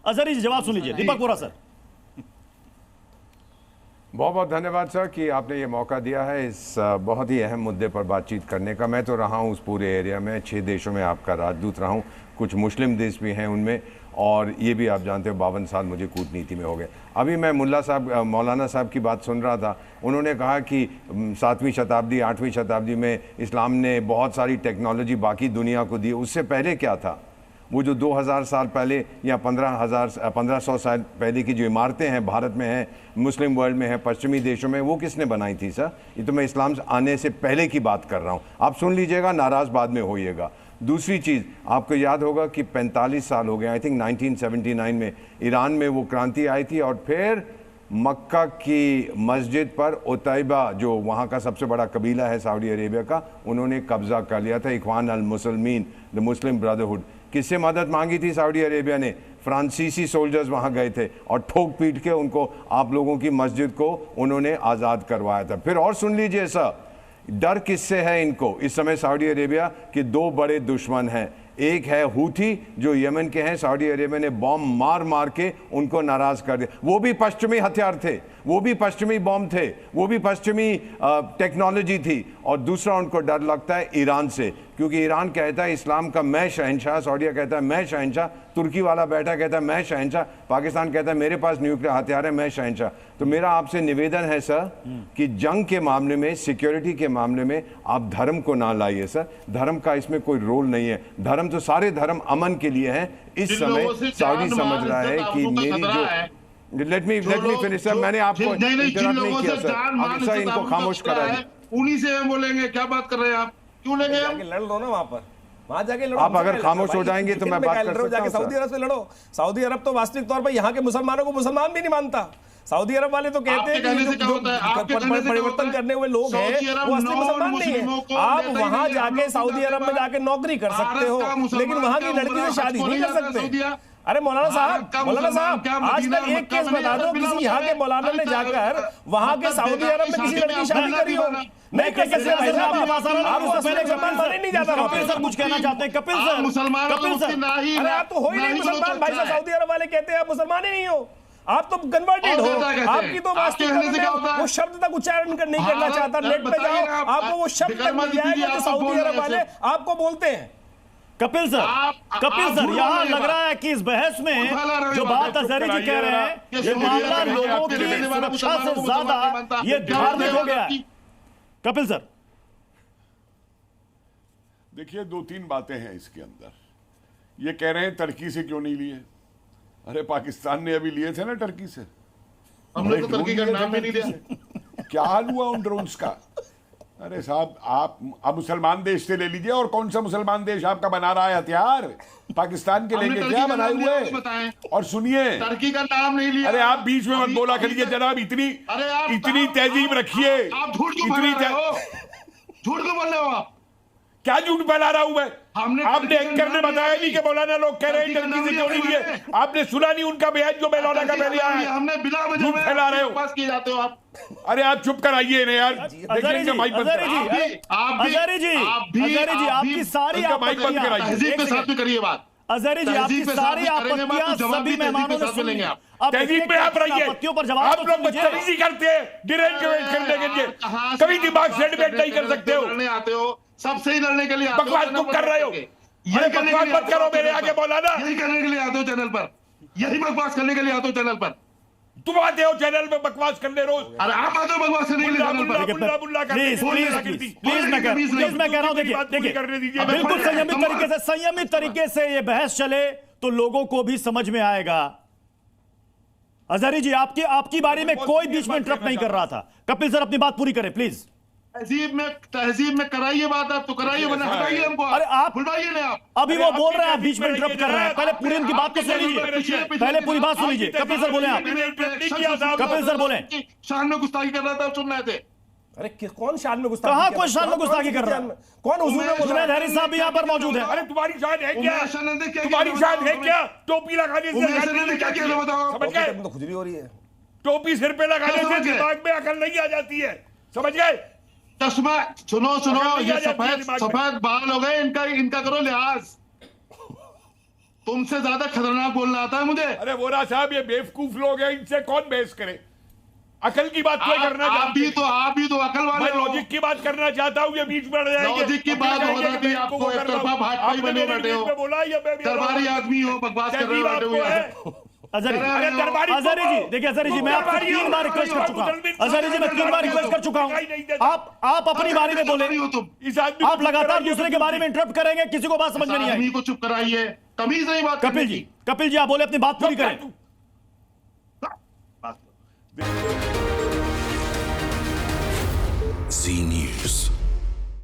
अजहरी जी जवाब सुन लीजिए। दीपक वोरा सर। बहुत बहुत धन्यवाद सर कि आपने ये मौका दिया है इस बहुत ही अहम मुद्दे पर बातचीत करने का। मैं तो रहा हूँ उस पूरे एरिया में, 6 देशों में आपका राजदूत रहा हूँ, कुछ मुस्लिम देश भी हैं उनमें, और ये भी आप जानते हो 52 साल मुझे कूटनीति में हो गए। अभी मैं मौलाना साहब की बात सुन रहा था, उन्होंने कहा कि 7वीं शताब्दी 8वीं शताब्दी में इस्लाम ने बहुत सारी टेक्नोलॉजी बाकी दुनिया को दी। उससे पहले क्या था? वो जो 2000 साल पहले या 1500 साल पहले की जो इमारतें हैं भारत में हैं, मुस्लिम वर्ल्ड में हैं, पश्चिमी देशों में, वो किसने बनाई थी सर? ये तो मैं इस्लाम आने से पहले की बात कर रहा हूँ। आप सुन लीजिएगा, नाराज़ बाद में होइएगा। दूसरी चीज़, आपको याद होगा कि 45 साल हो गए, आई थिंक 1979 में ईरान में वो क्रांति आई थी, और फिर मक्का की मस्जिद पर उतैबा, जो वहाँ का सबसे बड़ा कबीला है सऊदी अरेबिया का, उन्होंने कब्जा कर लिया था। इख्वान अल मुसलमीन, द मुस्लिम ब्रदरहुड। किससे मदद मांगी थी सऊदी अरेबिया ने? फ्रांसीसी सोल्जर्स वहाँ गए थे और ठोक पीट के उनको, आप लोगों की मस्जिद को उन्होंने आज़ाद करवाया था। फिर और सुन लीजिए सर, डर किससे है इनको इस समय सऊदी अरेबिया के? 2 बड़े दुश्मन हैं। एक है हूथी जो यमन के हैं, सऊदी अरेबिया ने बॉम्ब मार मार के उनको नाराज कर दिया। वो भी पश्चिमी हथियार थे, वो भी पश्चिमी बॉम्ब थे, वो भी पश्चिमी टेक्नोलॉजी थी। और दूसरा उनको डर लगता है ईरान से, क्योंकि ईरान कहता है इस्लाम का मैं शहंशाह, सऊदीया कहता है मैं शहंशाह, तुर्की वाला बैठा कहता है मैं शहंशाह, पाकिस्तान कहता है मेरे पास न्यूक्लियर हथियार है, मैं शहंशाह। तो मेरा आपसे निवेदन है सर कि जंग के मामले में, सिक्योरिटी के मामले में आप धर्म को ना लाइए सर। धर्म का इसमें कोई रोल नहीं है। धर्म तो सारे धर्म अमन के लिए हैं। इस समय सऊदी समझ रहा है कि मेरी जो, लेट मी फिनिश सर, मैंने आपको इंटरप्ट नहीं किया सर, इनको खामोश करा है। उन्हीं से हम बोलेंगे, क्या बात कर रहे हैं आप? क्यों लेंगे? लड़ लो ना वहां जाके लड़ो। आप अगर खामोश हो जाएंगे तो मैं बात कर सकता हूं। जाके सऊदी अरब से लड़ो। सऊदी अरब तो वास्तविक तौर पर यहाँ के मुसलमानों को मुसलमान भी नहीं मानता। सऊदी अरब वाले तो कहते हैं कि जो परिवर्तन करने हुए लोग हैं वो असली मुसलमान नहीं है। आप वहां जाके सऊदी अरब में जाके नौकरी कर सकते हो, लेकिन वहां की लड़की से शादी नहीं कर सकते। अरे मौलाना साहब, आज तक एक केस बता दो किसी यहाँ के मौलाना ने जाकर वहां के सऊदी अरब में किसी लड़की की शादी करी हो? नहीं कर सकते। नहीं जाता। कपिल सर कुछ कहना चाहते हैं? कपिल सर, कपिल सर, अरे आप तो हो ही नहीं मुसलमान भाई साहब। सऊदी अरब वाले कहते हैं आप मुसलमान ही नहीं हो, आप तो कन्वर्टेड हो। आपकी तो वास्तविक वो शब्द तक उच्चारण नहीं करना चाहता। नेट पे जाओ, आपको वो शब्द तक मिल जाएगा जो सऊदी अरब वाले आपको बोलते हैं। कपिल सर, यहाँ लग रहा है कि इस बहस में जो बात अजहरी जी कह रहे हैं, ये मामला लोगों की सुरक्षा से ज्यादा ये धार्मिक हो गया है। कपिल सर, देखिए 2-3 बातें हैं इसके अंदर। ये कह रहे हैं टर्की से क्यों नहीं लिए? अरे पाकिस्तान ने अभी लिए थे ना टर्की से। हमने तो टर्की का नाम भी नहीं लिया। क्या हाल हुआ उन ड्रोन्स का? अरे साहब, आप अब मुसलमान देश से ले लीजिए, और कौन सा मुसलमान देश आपका बना रहा है हथियार? पाकिस्तान के लेंगे क्या बनाए हुए? और सुनिए, टर्की का नाम नहीं लिया। अरे आप बीच में मत बोला करिए जनाब, इतनी तहजीब रखिए। आप झूठ क्यों बोल रहे हो? झूठ क्यों बोल रहे हो आप? क्या झूठ फैला रहा हूं मैं? आपने एंकर ने बताया नहीं कि मौलाना लोग कह रहे हैं टर्की से क्यों नहीं लिए? आपने सुना नहीं उनका बयान जो मौलाना का पहले आया? हमने बिना झूठ फैला रहे हो। पास किए जाते हो आप। अरे आप चुप कराइए ना यार। अजहरी जी, आपकी सारी तहजीब के साथ भी करिए बात। अजहरी जी, आपकी सारी आपत्तियां सभी मेहमानों ने सुनी हैं। तहजीब में आप रहिए। आप लोग बदतमीजी करते हैं डिरेंजमेंट करने के लिए, कभी दिमाग से डिबेट नहीं कर सकते हो। आते हो सबसे ही लड़ने के लिए, बकवास तुम कर रहे हो। ये बकवास मत करो मेरे आगे मौलाना। यही करने के लिए आते हो चैनल पर, यही बकवास करने के लिए आते हो चैनल पर। तुम आते हो चैनल पे बकवास करने रोज। अरे आप आते हो बकवास करने के लिए चैनल पर। प्लीज मैं कह रहा हूं, देखिए बिल्कुल संयमित तरीके से ये बहस चले तो लोगों को भी समझ में आएगा। अजहरी जी, आपकी बारी में कोई बीच में इंटरप्ट नहीं कर रहा था। कपिल सर अपनी बात पूरी करें प्लीज। तहजीब में कराइए बात, आप तो कराइए, वरना हटाइए हमको। अरे आप बुलवाइए ना। आप अभी वो बोल रहे हैं, आप बीच में इंटरप्ट कर रहे हैं। पहले पूरी उनकी बात तो सुन लीजिए, पहले पूरी बात सुन लीजिए। कपिल सर बोले, आप कपिल सर बोले शान में गुस्ताखी कर रहा था, सुन रहे थे। अरे कौन शान में गुस्ताखी? कहां कोई शान में गुस्ताखी कर रहा है? कौन? हुजूर में जुनैद हैरिस साहब भी यहां पर मौजूद है। अरे तुम्हारी शान है क्या? तुम्हारी शान है क्या? टोपी लगाने से क्या किया बताओ? समझ गए? तो खुजली हो रही है। टोपी सिर पे लगाने से दिमाग में अकल नहीं आ जाती है, समझ गए? चश्मा, सुनो, ये सफेद बाल हो गए, इनका करो लिहाज। तुमसे ज्यादा खतरनाक बोलना आता है मुझे। अरे वोरा साहब, ये बेवकूफ लोग हैं, इनसे कौन बहस करे? अकल की बात कोई करना आप भी तो अकल वाले मैं हो। लॉजिक की बात करना चाहता हूँ, ये बीच में जाएंगे। लॉजिक की बात हो रही है, आपको एक तरफा भाजपा बने बैठे हो, बोला या दरबारी आदमी हो, बकवास कर रहे हो। अजहरी अरे दरबारी अजहरी जी देखिए, अजहरी जी मैं आपसे 3 बार रिक्वेस्ट कर चुका हूं। अजहरी जी मैं 3 बार रिक्वेस्ट कर चुका हूं, आप अपनी बारे में बोले। इस आदमी आप लगातार दूसरे के बारे में इंटरप्ट करेंगे, किसी को बात समझ में नहीं आई। आदमी को चुप कराइए, तमीज नहीं बात करने की। कपिल जी आप बोले, अपनी बात पूरी करें। बात Z News.